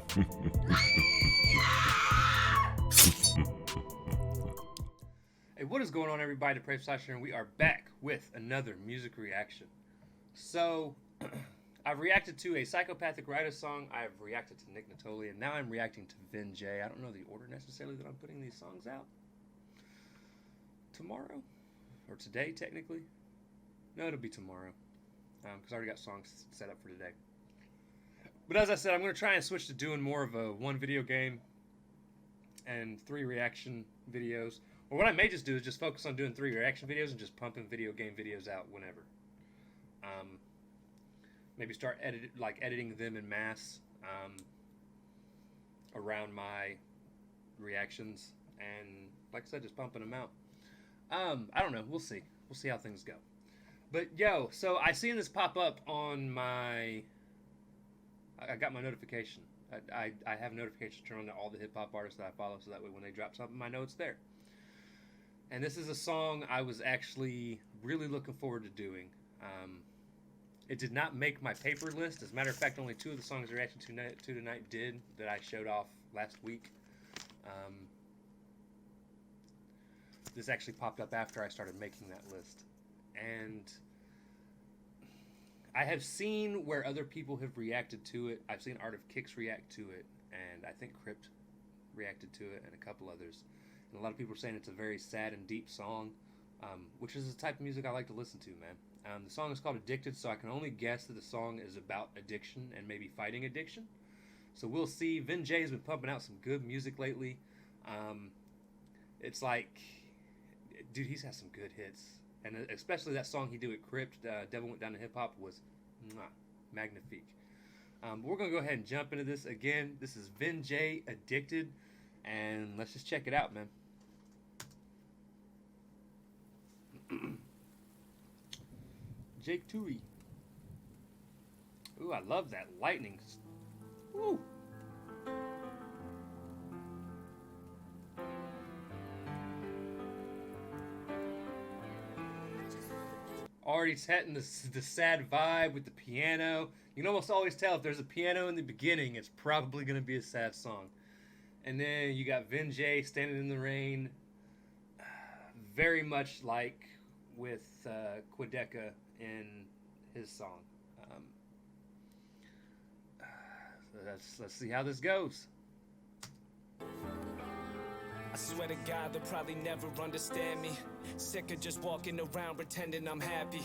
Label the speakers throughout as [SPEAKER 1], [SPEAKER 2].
[SPEAKER 1] Hey, what is going on, everybody? Depraved Slasher, and we are back with another music reaction. So, I've reacted to a Psychopathic Writer song, I've reacted to Nick Natoli, and now I'm reacting to Vin Jay. I don't know the order necessarily that I'm putting these songs out. Tomorrow? Or today, technically? No, it'll be tomorrow. Because I already got songs set up for today. But as I said, I'm going to try and switch to doing more of a one video game and 3 reaction videos. Or what I may just do is just focus on doing 3 reaction videos and just pumping video game videos out whenever. Maybe start editing them in mass around my reactions, and like I said, just pumping them out. I don't know. We'll see. We'll see how things go. But yo, so I seen this pop up on my. I got my notification. I have notifications turned on to all the hip hop artists that I follow, so that way when they drop something, I know it's there. And this is a song I was actually really looking forward to doing. It did not make my paper list. As a matter of fact, only 2 of the songs I reacted to tonight did, that I showed off last week. This actually popped up after I started making that list. And I have seen where other people have reacted to it. I've seen Art of Kicks react to it, and I think Crypt reacted to it, and a couple others. And a lot of people are saying it's a very sad and deep song, which is the type of music I like to listen to, man. The song is called Addicted, so I can only guess that the song is about addiction and maybe fighting addiction. So we'll see. Vin Jay has been pumping out some good music lately. It's like, dude, he's had some good hits. And especially that song he did with Crypt, Devil Went Down to Hip Hop, was magnifique. But we're going to go ahead and jump into this. Again, this is Vin Jay Addicted, and let's just check it out, man. Jake Tui. Ooh, I love that lightning. Woo. Already setting the sad vibe with the piano. You can almost always tell if there's a piano in the beginning, it's probably going to be a sad song. And then you got Vin Jay standing in the rain. Very much like with Quedeca in his song. So let's see how this goes.
[SPEAKER 2] I swear to God, they'll probably never understand me. Sick of just walking around pretending I'm happy.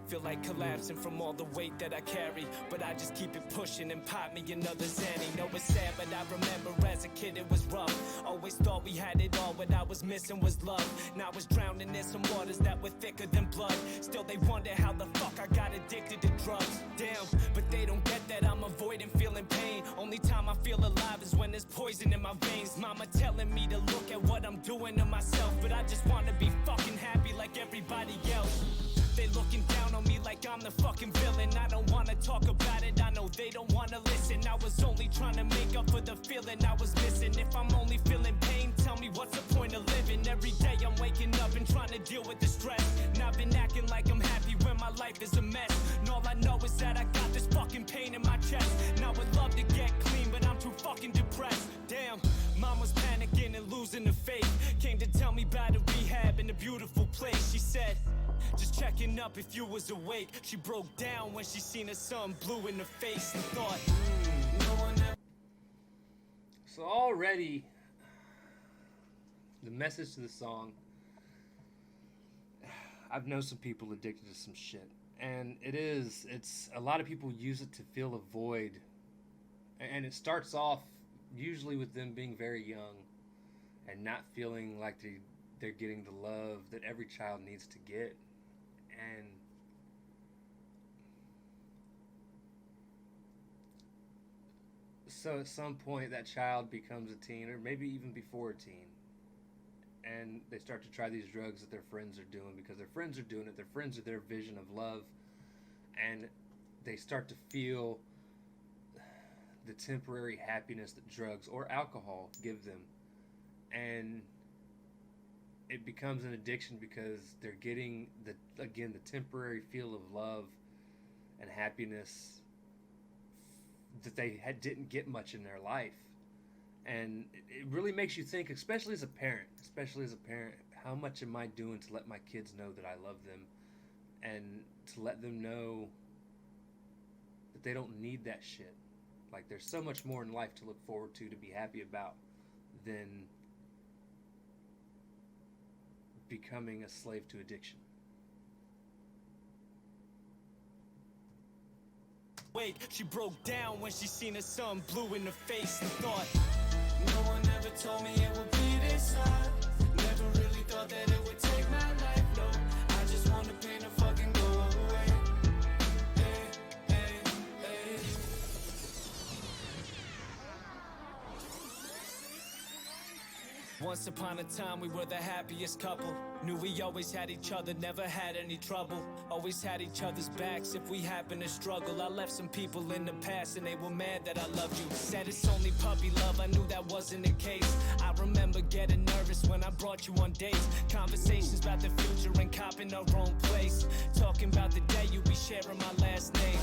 [SPEAKER 2] Feel like collapsing from all the weight that I carry, but I just keep it pushing and pop me another Xanny. Know it's sad, but I remember as a kid it was rough. Always thought we had it all, what I was missing was love. Now I was drowning in some waters that were thicker than blood. Still they wonder how the fuck I got addicted to drugs. Damn, but they don't get that I'm avoiding feeling pain. Only time I feel alive is when there's poison in my veins. Mama telling me to look at what I'm doing to myself, but I just wanna be fucking happy like everybody else. They looking down on me like I'm the fucking villain. I don't wanna talk about it, I know they don't wanna listen. I was only trying to make up for the feeling I was missing. If I'm only feeling pain, tell me what's the point of living? Every day I'm waking up and trying to deal with the stress. And I've been acting like I'm happy when my life is a mess. And all I know is that I got this fucking pain in my chest. And I would love to get clean, but I'm too fucking depressed. Damn, mom was panicking and losing the faith. Came to tell me about a rehab in a beautiful place. She said, just checking up if you was awake. She broke down when she seen her son blue in the face and thought, no one ever.
[SPEAKER 1] So already, the message to the song, I've known some people addicted to some shit. And it's a lot of people use it to fill a void. And it starts off usually with them being very young and not feeling like they're getting the love that every child needs to get. And so at some point that child becomes a teen, or maybe even before a teen, and they start to try these drugs that their friends are doing because their friends are doing it. Their friends are their vision of love, and they start to feel the temporary happiness that drugs or alcohol give them. And it becomes an addiction because they're getting the temporary feel of love and happiness that they didn't get much in their life. And it really makes you think, especially as a parent, how much am I doing to let my kids know that I love them, and to let them know that they don't need that shit. Like, there's so much more in life to look forward to be happy about, than becoming a slave to addiction.
[SPEAKER 2] Wait, she broke down when she seen her son blue in the face and thought, no one ever told me it would be this hard. Never really thought that it would take my life, no. I just want the pain to fucking go away. Hey, hey, hey. Once upon a time we were the happiest couple. Knew we always had each other, never had any trouble. Always had each other's backs if we happened to struggle. I left some people in the past and they were mad that I loved you. Said it's only puppy love, I knew that wasn't the case. I remember getting nervous when I brought you on dates. Conversations about the future and copping our own place. Talking about the day you be sharing my last name.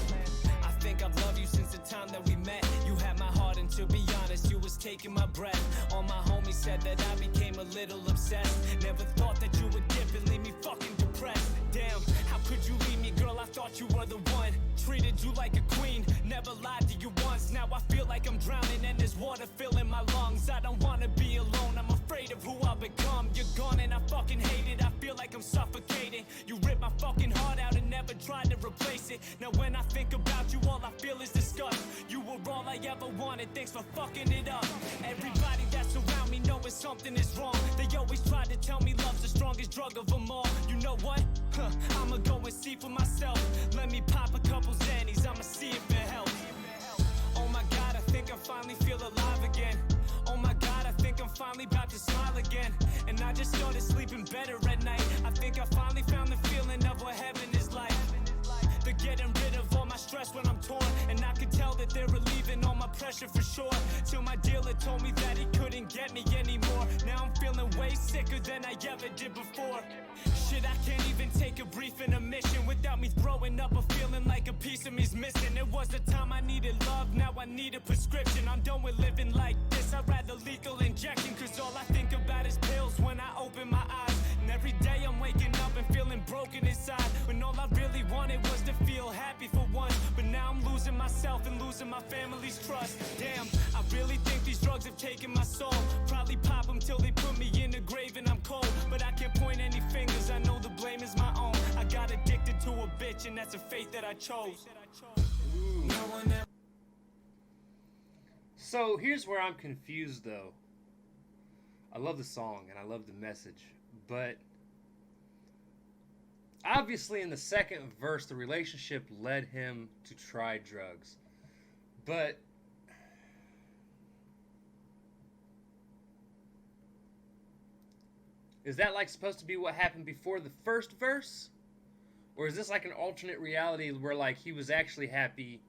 [SPEAKER 2] I think I've loved you since the time that we met. You had my heart, and to be honest, you was taking my breath. All my homies said that I became a little obsessed. Never thought that you would dip and leave me fucking depressed. Damn, how could you leave me, girl? I thought you were the one. Treated you like a queen, never lied to you once. Now I feel like I'm drowning and there's water filling my lungs. I don't wanna be alone, I'm afraid of who I'll become. You're gone and I fucking hate it, I feel like I'm suffocating. You ripped my fucking heart out and never tried to replace it. Now when I think about you, all I feel is disgust. You were all I ever wanted, thanks for fucking it up. Everybody that's around me knowing something is wrong. They always tried to tell me love's the strongest drug of them all. You know what? I'ma go and see for myself. Let me pop a couple Xannies, I'ma see if it helps. Oh my God, I think I finally feel alive again. Oh my God, I think I'm finally about to smile again. And I just started sleeping better at night. I think I finally found the feeling of what heaven is like. They're getting rid of all my stress when I'm torn, and I could tell that they're relieving all my pressure for sure. Till my dealer told me that he couldn't get me anymore. Now I'm feeling way sicker than I ever did before. Shit, I can't even take a brief intermission without me throwing up a feeling like a piece of me's missing. It was the time I needed love, now I need a prescription. I'm done with living like this, I'd rather lethal injection. Cause all I think about is pills when I open my eyes. And every day I'm waking up and feeling broken inside, when all I really wanted was to feel happy for once. But now I'm losing myself and losing my family's trust. Damn, I really think these drugs have taken my soul. Probably pop them till they put me in the grave and I'm cold. But I can't point any fingers, I know the blame is my own. I got addicted to a bitch and that's a fate that I chose. No one ever.
[SPEAKER 1] So here's where I'm confused though. I love the song and I love the message, but obviously in the second verse the relationship led him to try drugs. But is that like supposed to be what happened before the first verse? Or is this like an alternate reality where like he was actually happy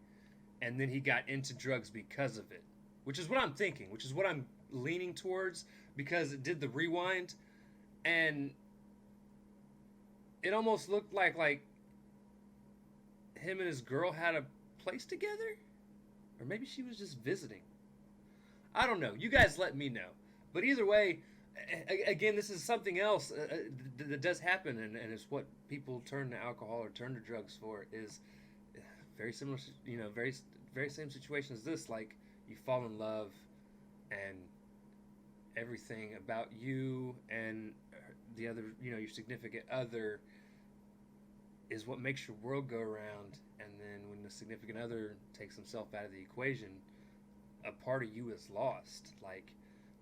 [SPEAKER 1] and then he got into drugs because of it? Which is what I'm thinking, which is what I'm leaning towards, because it did the rewind and it almost looked like him and his girl had a place together? Or maybe she was just visiting. I don't know. You guys let me know. But either way, again, this is something else that does happen, and it's what people turn to alcohol or turn to drugs for, is very similar, very same situation as this. Like, you fall in love, and everything about you and the other, your significant other is what makes your world go around. And then when the significant other takes himself out of the equation, a part of you is lost. Like,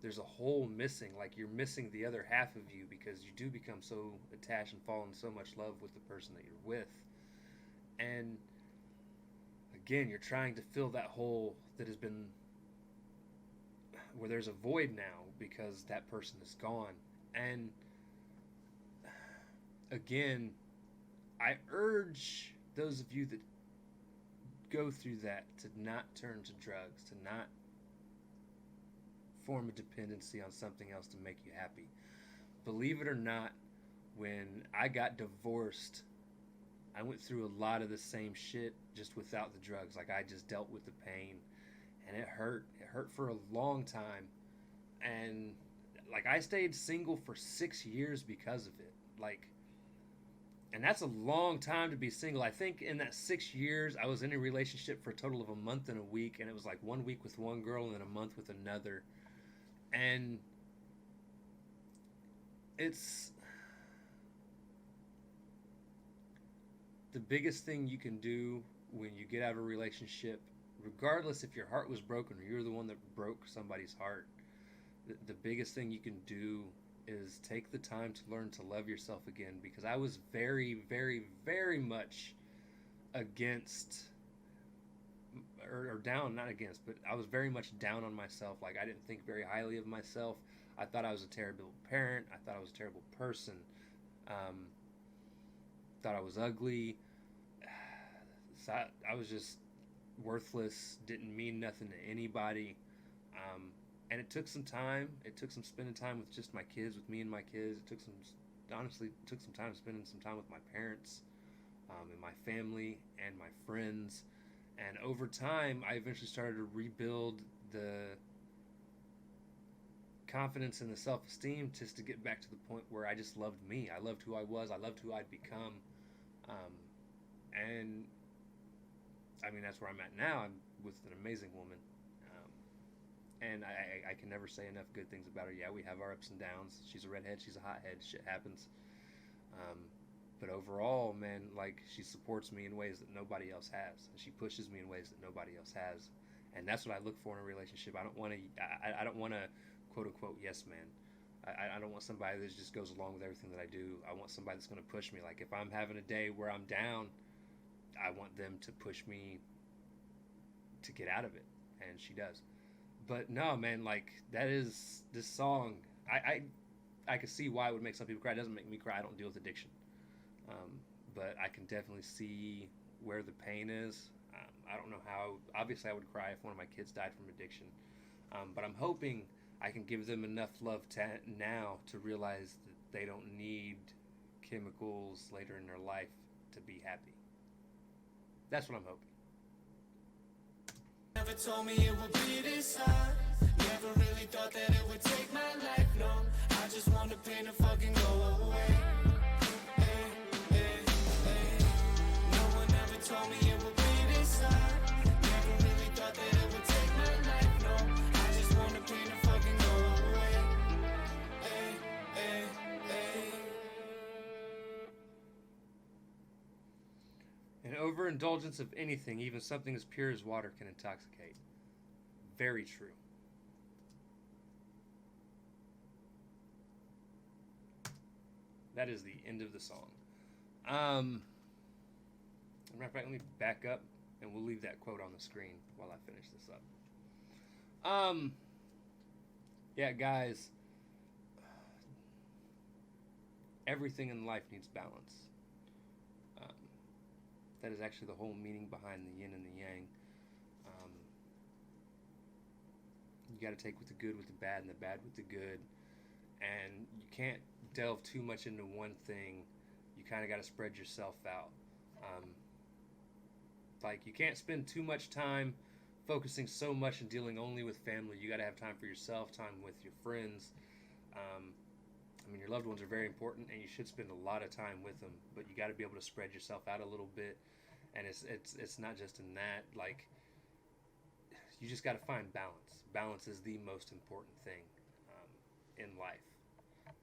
[SPEAKER 1] there's a hole missing. Like, you're missing the other half of you, because you do become so attached and fall in so much love with the person that you're with. And again, you're trying to fill that hole that has been, where there's a void now because that person is gone. And again, I urge those of you that go through that to not turn to drugs, to not form a dependency on something else to make you happy. Believe it or not, when I got divorced, I went through a lot of the same shit, just without the drugs. Like, I just dealt with the pain and it hurt. It hurt for a long time, and like I stayed single for 6 years because of it. Like, and that's a long time to be single. I think in that 6 years, I was in a relationship for a total of a month and a week, and it was like 1 week with one girl and then a month with another. And it's the biggest thing you can do when you get out of a relationship, regardless if your heart was broken or you're the one that broke somebody's heart. The biggest thing you can do is take the time to learn to love yourself again, because I was very, very, very much against, or down, not against, but I was very much down on myself. Like, I didn't think very highly of myself. I thought I was a terrible parent. I thought I was a terrible person. Thought I was ugly. So I was just worthless, didn't mean nothing to anybody. And it took some time. It took some spending time with just my kids, with me and my kids. It took some, honestly, it took some time spending some time with my parents, and my family, and my friends. And over time, I eventually started to rebuild the confidence and the self-esteem just to get back to the point where I just loved me. I loved who I was. I loved who I'd become. And I mean, that's where I'm at now. I'm with an amazing woman. And I can never say enough good things about her. Yeah, we have our ups and downs. She's a redhead. She's a hothead. Shit happens. But overall, man, like, she supports me in ways that nobody else has. She pushes me in ways that nobody else has. And that's what I look for in a relationship. I don't want to, I don't want to, quote unquote, yes man. I don't want somebody that just goes along with everything that I do. I want somebody that's going to push me. Like, if I'm having a day where I'm down, I want them to push me to get out of it. And she does. But no, man, like, that is, this song, I can see why it would make some people cry. It doesn't make me cry. I don't deal with addiction. But I can definitely see where the pain is. I don't know how, obviously I would cry if one of my kids died from addiction. But I'm hoping I can give them enough love now to realize that they don't need chemicals later in their life to be happy. That's what I'm hoping.
[SPEAKER 2] Never told me it would be this hard. Never really thought that it would take my life long. I just want the pain to fucking go away. Hey, hey, hey. No one ever told me it would be this hard. Never really thought that it would take my life long. I just want the pain to fucking go away. Hey, hey, hey.
[SPEAKER 1] An overindulgence of anything, even something as pure as water, can intoxicate. Very true. That is the end of the song. Matter of fact, let me back up and we'll leave that quote on the screen while I finish this up. Yeah, guys, everything in life needs balance. That is actually the whole meaning behind the yin and the yang. You got to take with the good with the bad and the bad with the good. And you can't delve too much into one thing. You kind of got to spread yourself out. Like, you can't spend too much time focusing so much and dealing only with family. You got to have time for yourself, time with your friends. I mean, your loved ones are very important, and you should spend a lot of time with them. But you got to be able to spread yourself out a little bit. And it's not just in that. Like, you just got to find balance. Balance is the most important thing in life.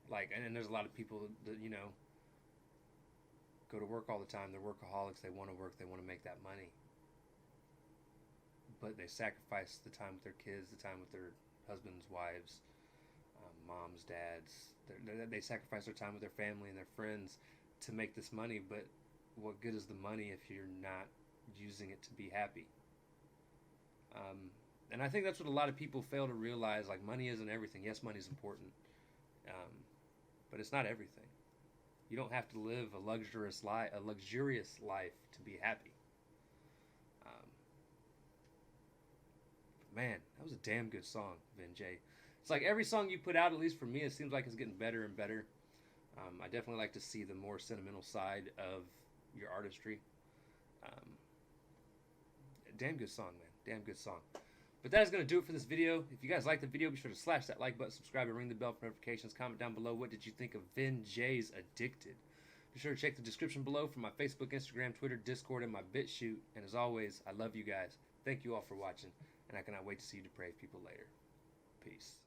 [SPEAKER 1] Like, and there's a lot of people that, you know, go to work all the time. They're workaholics. They want to work. They want to make that money. But they sacrifice the time with their kids, the time with their husbands, wives, moms, dads. They sacrifice their time with their family and their friends to make this money. But what good is the money if you're not using it to be happy? And I think that's what a lot of people fail to realize. Like, money isn't everything. Yes, money's important. But it's not everything. You don't have to live a luxurious life to be happy. Man, that was a damn good song, Vin Jay. It's like every song you put out, at least for me, it seems like it's getting better and better. I definitely like to see the more sentimental side of your artistry. Damn good song, man. Damn good song. But that is going to do it for this video. If you guys liked the video, be sure to slash that like button, subscribe, and ring the bell for notifications. Comment down below, what did you think of Vin Jay's Addicted? Be sure to check the description below for my Facebook, Instagram, Twitter, Discord, and my BitChute. And as always, I love you guys. Thank you all for watching, and I cannot wait to see you depraved people later. Peace.